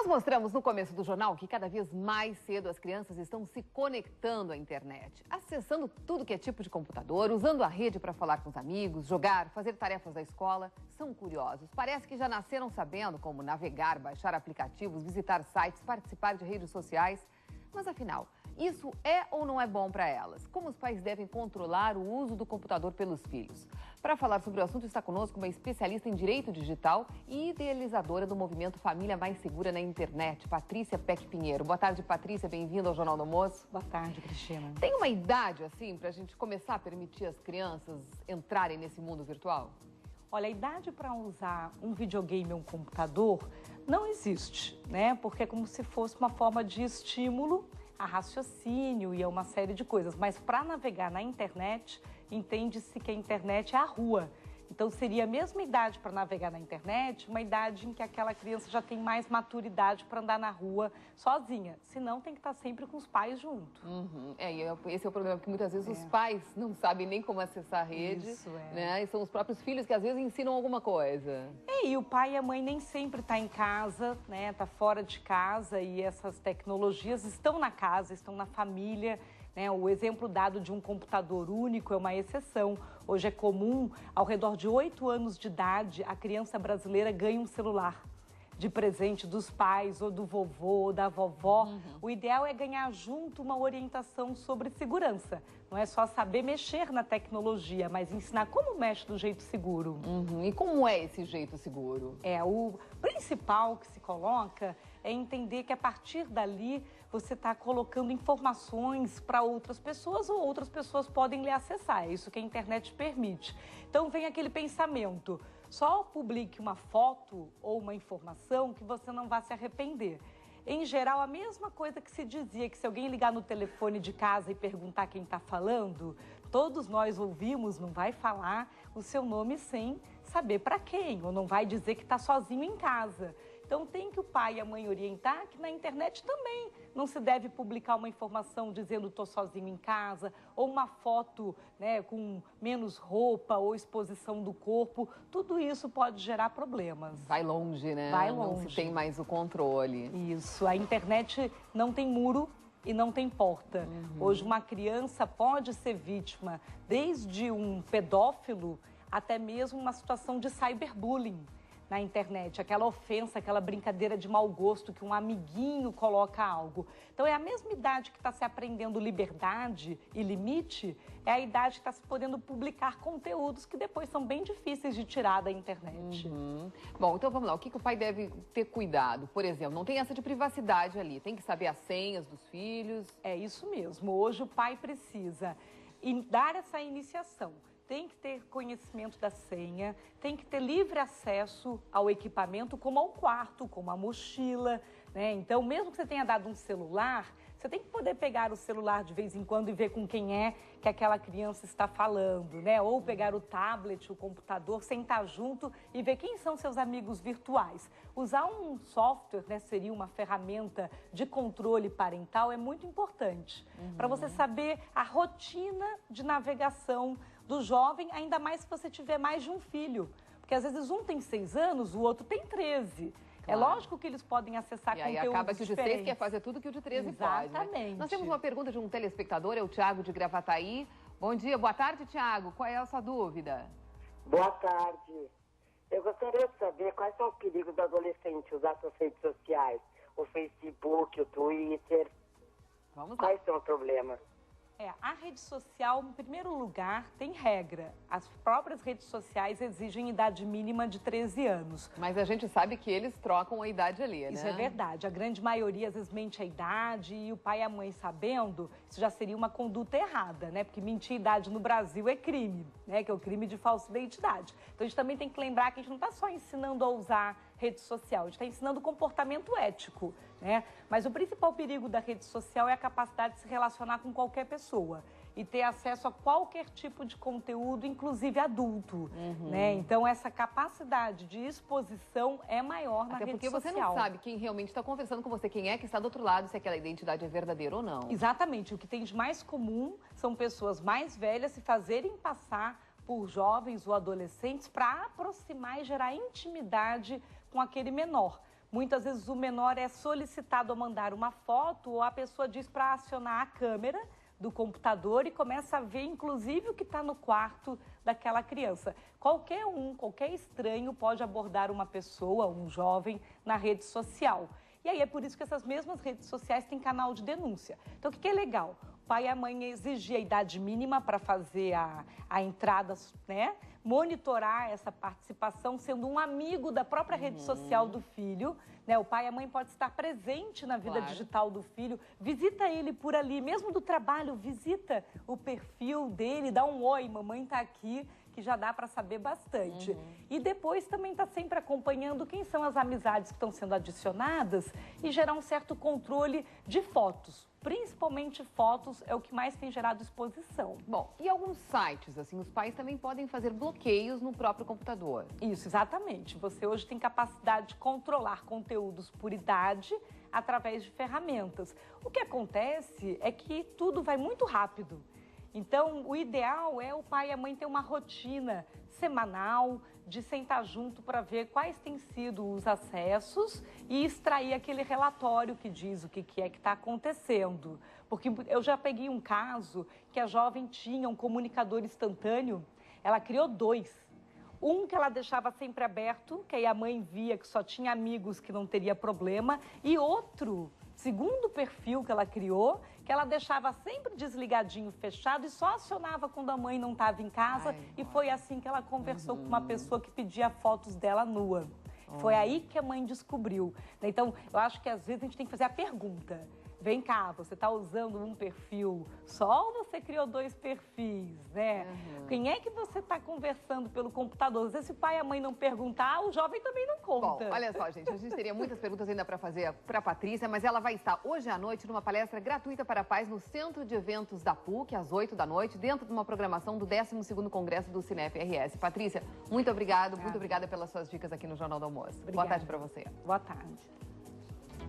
mostramos no começo do jornal que cada vez mais cedo as crianças estão se conectando à internet, acessando tudo que é tipo de computador, usando a rede para falar com os amigos, jogar, fazer tarefas da escola. São curiosos. Parece que já nasceram sabendo como navegar, baixar aplicativos, visitar sites, participar de redes sociais. Mas afinal, isso é ou não é bom para elas? Como os pais devem controlar o uso do computador pelos filhos? Para falar sobre o assunto está conosco uma especialista em direito digital e idealizadora do movimento Família Mais Segura na Internet, Patrícia Peck Pinheiro. Boa tarde, Patrícia, bem-vinda ao Jornal do Almoço. Boa tarde, Cristina. Tem uma idade, assim, para a gente começar a permitir as crianças entrarem nesse mundo virtual? Olha, a idade para usar um videogame ou um computador não existe, né? Porque é como se fosse uma forma de estímulo a raciocínio e a uma série de coisas. Mas para navegar na internet, entende-se que a internet é a rua. Então seria a mesma idade para navegar na internet, uma idade em que aquela criança já tem mais maturidade para andar na rua sozinha. Senão tem que estar sempre com os pais junto. Esse é o problema, porque muitas vezes os pais não sabem nem como acessar a rede. Isso, né? E são os próprios filhos que às vezes ensinam alguma coisa. E o pai e a mãe nem sempre estão em casa, né? Tá fora de casa e essas tecnologias estão na casa, estão na família. O exemplo dado de um computador único é uma exceção. Hoje é comum, ao redor de 8 anos de idade, a criança brasileira ganha um celular de presente dos pais, ou do vovô, ou da vovó. O ideal é ganhar junto uma orientação sobre segurança. Não é só saber mexer na tecnologia, mas ensinar como mexe do jeito seguro. E como é esse jeito seguro? O principal que se coloca é entender que a partir dali você está colocando informações para outras pessoas ou outras pessoas podem lhe acessar. É isso que a internet permite. Então vem aquele pensamento, só publique uma foto ou uma informação que você não vai se arrepender. Em geral, a mesma coisa que se dizia que se alguém ligar no telefone de casa e perguntar quem está falando, todos nós ouvimos, não vai falar o seu nome sem saber para quem, ou não vai dizer que está sozinho em casa. Então tem que o pai e a mãe orientar que na internet também não se deve publicar uma informação dizendo estou sozinho em casa, ou uma foto, né, com menos roupa ou exposição do corpo. Tudo isso pode gerar problemas. Vai longe, né? Vai longe. Não se tem mais o controle. Isso, a internet não tem muro e não tem porta. Hoje uma criança pode ser vítima desde um pedófilo até mesmo uma situação de cyberbullying na internet, aquela ofensa, aquela brincadeira de mau gosto que um amiguinho coloca algo. Então é a mesma idade que está se aprendendo liberdade e limite, é a idade que está se podendo publicar conteúdos que depois são bem difíceis de tirar da internet. Bom, então vamos lá, o que o pai deve ter cuidado? Por exemplo, não tem essa de privacidade ali, tem que saber as senhas dos filhos. É isso mesmo, hoje o pai precisa dar essa iniciação. Tem que ter conhecimento da senha, tem que ter livre acesso ao equipamento, como ao quarto, como a mochila, né? Então, mesmo que você tenha dado um celular, você tem que poder pegar o celular de vez em quando e ver com quem é que aquela criança está falando, né? Ou pegar o tablet, o computador, sentar junto e ver quem são seus amigos virtuais. Usar um software, né, seria uma ferramenta de controle parental, é muito importante. Para você saber a rotina de navegação do jovem, ainda mais se você tiver mais de um filho. Porque às vezes um tem 6 anos, o outro tem 13. É lógico que eles podem acessar conteúdos diferentes. E aí acaba que o de 6 quer fazer tudo que o de 13 pode. Exatamente. Nós temos uma pergunta de um telespectador, é o Tiago de Gravataí. Bom dia, boa tarde, Tiago. Qual é a sua dúvida? Boa tarde. Eu gostaria de saber quais são os perigos do adolescente usar suas redes sociais, o Facebook, o Twitter. Vamos lá. Quais são os problemas? A rede social, em primeiro lugar, tem regra. As próprias redes sociais exigem idade mínima de 13 anos. Mas a gente sabe que eles trocam a idade ali, né? Isso é verdade. A grande maioria, às vezes, mente a idade e o pai e a mãe sabendo, isso já seria uma conduta errada, né? Porque mentir a idade no Brasil é crime, né? Que é o crime de falsa identidade. Então, a gente também tem que lembrar que a gente não está só ensinando a usar rede social, a gente está ensinando comportamento ético, né? Mas o principal perigo da rede social é a capacidade de se relacionar com qualquer pessoa e ter acesso a qualquer tipo de conteúdo, inclusive adulto, né? Então, essa capacidade de exposição é maior na rede social. Até porque você não sabe quem realmente está conversando com você, quem é que está do outro lado, se aquela identidade é verdadeira ou não. Exatamente. O que tem de mais comum são pessoas mais velhas se fazerem passar por jovens ou adolescentes para aproximar e gerar intimidade com aquele menor. Muitas vezes o menor é solicitado a mandar uma foto ou a pessoa diz para acionar a câmera do computador e começa a ver, inclusive, o que está no quarto daquela criança. Qualquer estranho pode abordar uma pessoa, um jovem, na rede social. E aí é por isso que essas mesmas redes sociais têm canal de denúncia. Então, o que é legal? O pai e a mãe exigem a idade mínima para fazer a entrada, né? Monitorar essa participação, sendo um amigo da própria rede social do filho, né? O pai e a mãe podem estar presente na vida digital do filho, visita ele por ali, mesmo do trabalho, visita o perfil dele, dá um oi, mamãe está aqui, que já dá para saber bastante. E depois também está sempre acompanhando quem são as amizades que estão sendo adicionadas e gerar um certo controle de fotos. Principalmente fotos é o que mais tem gerado exposição. Bom, e alguns sites, assim, os pais também podem fazer bloqueios no próprio computador. Isso, exatamente. Você hoje tem capacidade de controlar conteúdos por idade através de ferramentas. O que acontece é que tudo vai muito rápido. Então, o ideal é o pai e a mãe ter uma rotina semanal de sentar junto para ver quais têm sido os acessos e extrair aquele relatório que diz o que é que está acontecendo. Porque eu já peguei um caso que a jovem tinha um comunicador instantâneo, ela criou 2. Um que ela deixava sempre aberto, que aí a mãe via que só tinha amigos que não teria problema, e outro, segundo perfil que ela criou, que ela deixava sempre desligadinho, fechado e só acionava quando a mãe não estava em casa. E foi assim que ela conversou com uma pessoa que pedia fotos dela nua. Foi aí que a mãe descobriu. Então, eu acho que às vezes a gente tem que fazer a pergunta. Vem cá, você está usando um perfil só ou você criou 2 perfis, né? Quem é que você está conversando pelo computador? Às vezes, se o pai e a mãe não perguntar, o jovem também não conta. Bom, olha só, gente, a gente teria muitas perguntas ainda para fazer para a Patrícia, mas ela vai estar hoje à noite numa palestra gratuita para pais no Centro de Eventos da PUC, às 8 da noite, dentro de uma programação do 12º Congresso do Cinef RS. Patrícia, muito obrigada pelas suas dicas aqui no Jornal do Almoço. Obrigada. Boa tarde para você. Boa tarde.